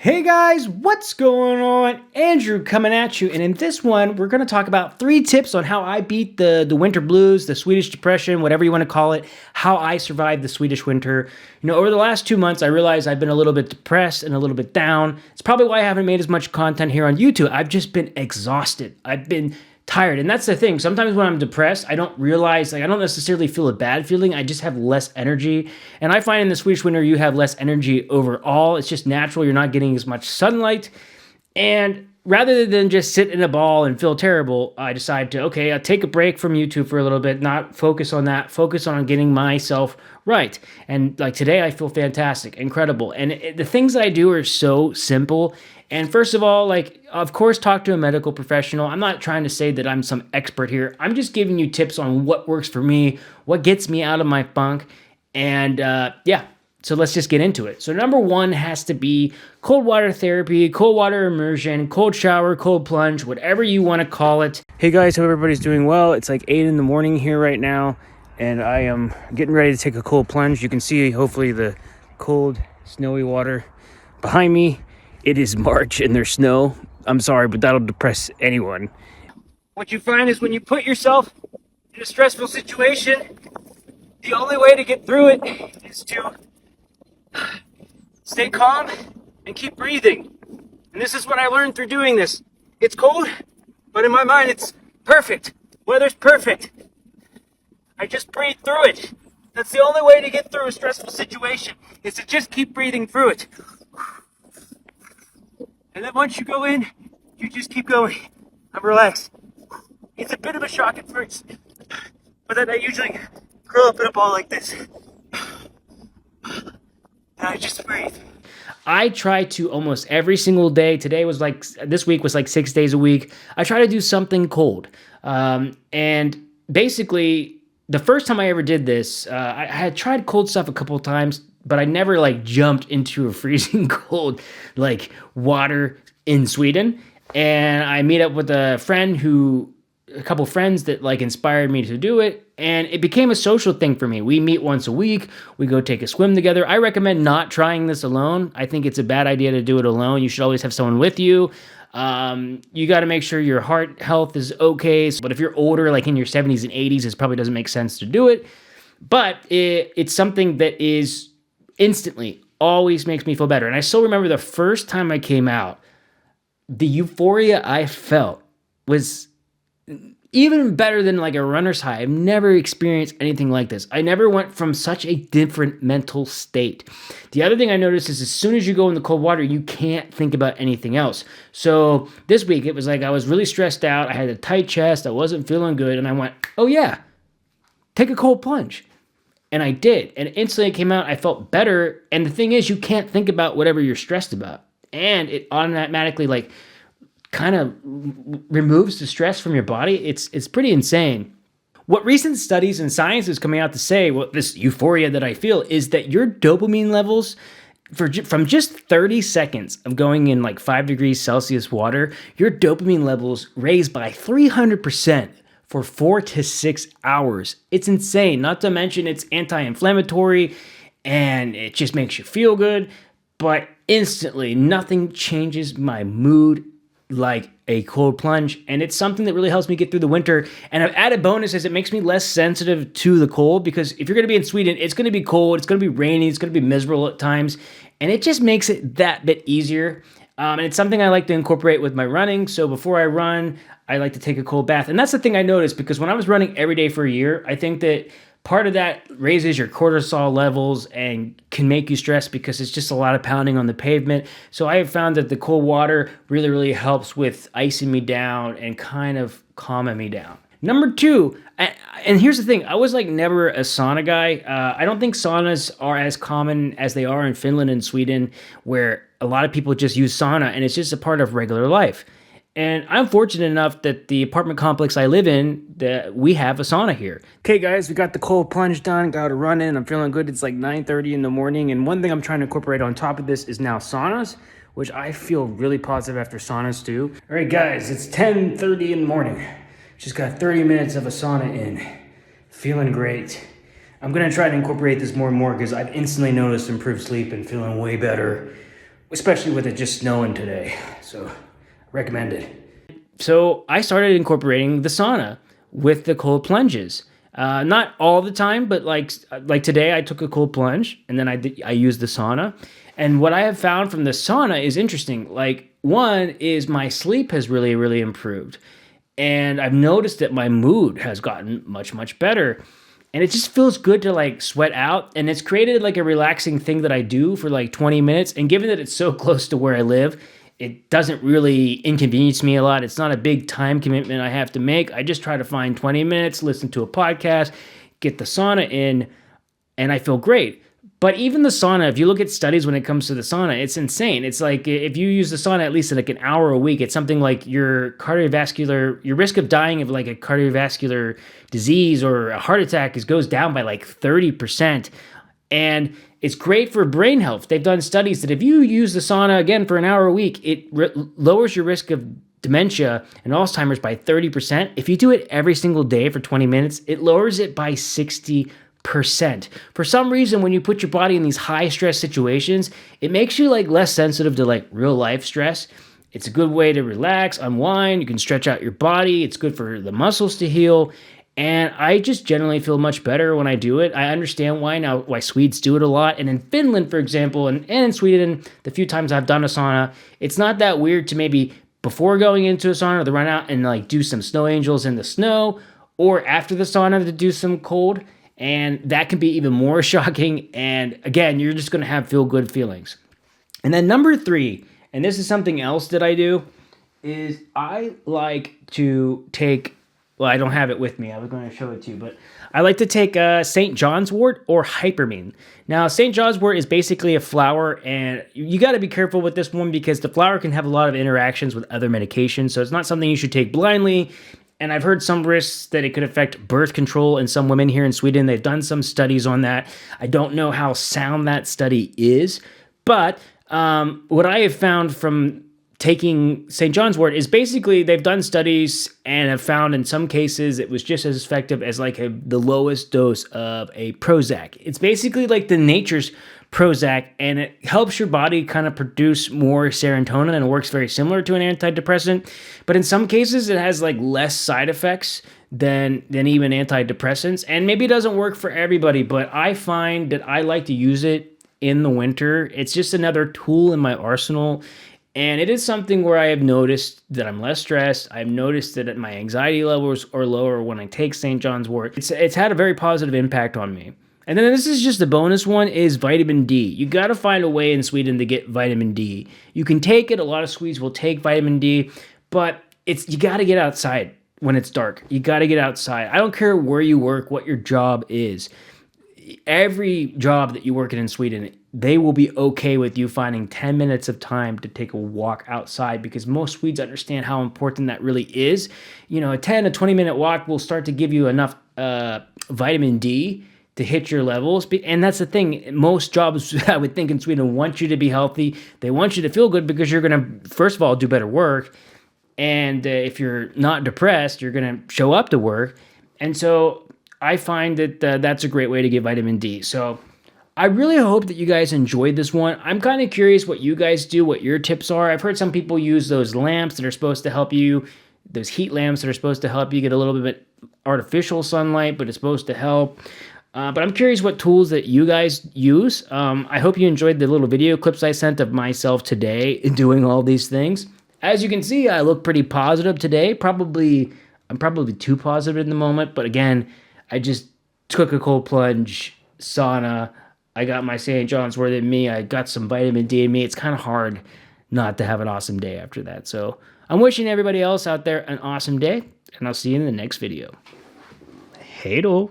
Hey guys, what's going on? Andrew coming at you, and in this one, we're going to talk about 3 tips on how I beat the winter blues, the Swedish depression, whatever you want to call it, how I survived the Swedish winter. Over the last 2 months, I realized I've been a little bit depressed and a little bit down. It's probably why I haven't made as much content here on YouTube. I've just been exhausted. I've been tired. And that's the thing. Sometimes when I'm depressed, I don't realize, I don't necessarily feel a bad feeling. I just have less energy. And I find in the Swedish winter, you have less energy overall. It's just natural. You're not getting as much sunlight. And rather than just sit in a ball and feel terrible, I decided to, okay, I'll take a break from YouTube for a little bit, not focus on that, focus on getting myself right. And like today, I feel fantastic, incredible. And the things that I do are so simple. And first of all, of course, talk to a medical professional. I'm not trying to say that I'm some expert here. I'm just giving you tips on what works for me, what gets me out of my funk. And so let's just get into it. So number 1 has to be cold water therapy, cold water immersion, cold shower, cold plunge, whatever you want to call it. Hey guys, hope everybody's doing well. It's like 8 in the morning here right now, and I am getting ready to take a cold plunge. You can see hopefully the cold, snowy water behind me. It is March and there's snow. I'm sorry, but that'll depress anyone. What you find is when you put yourself in a stressful situation, the only way to get through it is to stay calm and keep breathing. And this is what I learned through doing this. It's cold, but in my mind it's perfect. Weather's perfect. I just breathe through it. That's the only way to get through a stressful situation, is to just keep breathing through it. And then once you go in, you just keep going. I'm relaxed. It's a bit of a shock at first, but then I usually curl up in a ball like this. And I just breathe. I try to almost every single day. This week was like 6 days a week. I try to do something cold. And basically, the first time I ever did this, I had tried cold stuff a couple of times, but I never jumped into a freezing cold water in Sweden. And I meet up with a couple friends that inspired me to do it, and it became a social thing for me. We meet once a week, we go take a swim together. I recommend not trying this alone. I think it's a bad idea to do it alone. You should always have someone with you. You got to make sure your heart health is okay. But if you're older, in your 70s and 80s, it probably doesn't make sense to do it. But it's something that is instantly always makes me feel better. And I still remember the first time I came out, the euphoria I felt was even better than a runner's high. I've never experienced anything like this. I never went from such a different mental state. The other thing I noticed is as soon as you go in the cold water, you can't think about anything else. So this week, it was I was really stressed out. I had a tight chest. I wasn't feeling good. And I went, oh yeah, take a cold plunge. And I did. And instantly it came out. I felt better. And the thing is, you can't think about whatever you're stressed about. And it automatically kind of removes the stress from your body. It's pretty insane. What recent studies and science is coming out to say, this euphoria that I feel, is that your dopamine levels from just 30 seconds of going in 5 degrees Celsius water, your dopamine levels raise by 300% for 4 to 6 hours. It's insane. Not to mention it's anti-inflammatory and it just makes you feel good. But instantly, nothing changes my mood like a cold plunge. And it's something that really helps me get through the winter. And an added bonus is it makes me less sensitive to the cold, because if you're going to be in Sweden, it's going to be cold, it's going to be rainy, it's going to be miserable at times. And it just makes it that bit easier. And it's something I like to incorporate with my running. So before I run, I like to take a cold bath. And that's the thing I noticed, because when I was running every day for a year, I think that part of that raises your cortisol levels and can make you stressed because it's just a lot of pounding on the pavement. So I have found that the cold water really, really helps with icing me down and kind of calming me down. Number 2, and here's the thing, I was never a sauna guy. I don't think saunas are as common as they are in Finland and Sweden, where a lot of people just use sauna and it's just a part of regular life. And I'm fortunate enough that the apartment complex I live in, that we have a sauna here. Okay, guys, we got the cold plunge done, got a run in. I'm feeling good. It's 9:30 in the morning. And one thing I'm trying to incorporate on top of this is now saunas, which I feel really positive after saunas too. All right, guys, it's 10:30 in the morning. Just got 30 minutes of a sauna in. Feeling great. I'm going to try to incorporate this more and more because I've instantly noticed improved sleep and feeling way better. especially with it just snowing today. So recommended. So I started incorporating the sauna with the cold plunges. Not all the time, but like today, I took a cold plunge and then I used the sauna. And what I have found from the sauna is interesting. Like one is my sleep has really improved, and I've noticed that my mood has gotten much better. And it just feels good to like sweat out, and it's created like a relaxing thing that I do for like 20 minutes. And given that it's so close to where I live, it doesn't really inconvenience me a lot. It's not a big time commitment I have to make. I just try to find 20 minutes, listen to a podcast, get the sauna in, and I feel great. But even the sauna, if you look at studies when it comes to the sauna, it's insane. It's like if you use the sauna at least like an hour a week, it's something like your risk of dying of like a cardiovascular disease or a heart attack goes down by like 30%. And it's great for brain health. They've done studies that if you use the sauna again for an hour a week, it lowers your risk of dementia and Alzheimer's by 30%. If you do it every single day for 20 minutes, it lowers it by 60%. For some reason, when you put your body in these high stress situations, it makes you like less sensitive to like real life stress. It's a good way to relax, unwind. You can stretch out your body. It's good for the muscles to heal. And I just generally feel much better when I do it. I understand why Swedes do it a lot. And in Finland, for example, and in Sweden, the few times I've done a sauna, it's not that weird to maybe before going into a sauna to run out and like do some snow angels in the snow, or after the sauna to do some cold. And that can be even more shocking. And again, you're just going to have feel-good feelings. And then number 3, and this is something else that I do, is I like to take, well, I don't have it with me. I was going to show it to you, but I like to take St. John's wort or hypermine. Now, St. John's wort is basically a flower, and you got to be careful with this one because the flower can have a lot of interactions with other medications, so it's not something you should take blindly. And I've heard some risks that it could affect birth control in some women here in Sweden. They've done some studies on that. I don't know how sound that study is, but what I have found from taking St. John's wort is basically they've done studies and have found in some cases it was just as effective as like the lowest dose of a Prozac. It's basically like the nature's Prozac, and it helps your body kind of produce more serotonin and works very similar to an antidepressant. But in some cases, it has like less side effects than even antidepressants. And maybe it doesn't work for everybody, but I find that I like to use it in the winter. It's just another tool in my arsenal. And it is something where I have noticed that I'm less stressed. I've noticed that my anxiety levels are lower when I take St. John's wort. It's had a very positive impact on me. And then this is just the bonus one is vitamin D. You got to find a way in Sweden to get vitamin D. You can take it. A lot of Swedes will take vitamin D, but you got to get outside when it's dark. You got to get outside. I don't care where you work, what your job is. Every job that you work in Sweden, they will be okay with you finding 10 minutes of time to take a walk outside because most Swedes understand how important that really is. You know, a 10 to 20 minute walk will start to give you enough vitamin D to hit your levels. And that's the thing. Most jobs, I would think, in Sweden want you to be healthy. They want you to feel good because you're going to, first of all, do better work. And if you're not depressed, you're going to show up to work. And so I find that that's a great way to get vitamin D. So I really hope that you guys enjoyed this one. I'm kind of curious what you guys do, what your tips are. I've heard some people use those lamps that are supposed to help you, those heat lamps that are supposed to help you get a little bit artificial sunlight, but it's supposed to help. But I'm curious what tools that you guys use. I hope you enjoyed the little video clips I sent of myself today doing all these things. As you can see, I look pretty positive today. I'm probably too positive in the moment, but again, I just took a cold plunge, sauna. I got my St. John's wort in me. I got some vitamin D in me. It's kind of hard not to have an awesome day after that. So I'm wishing everybody else out there an awesome day, and I'll see you in the next video. Hej då!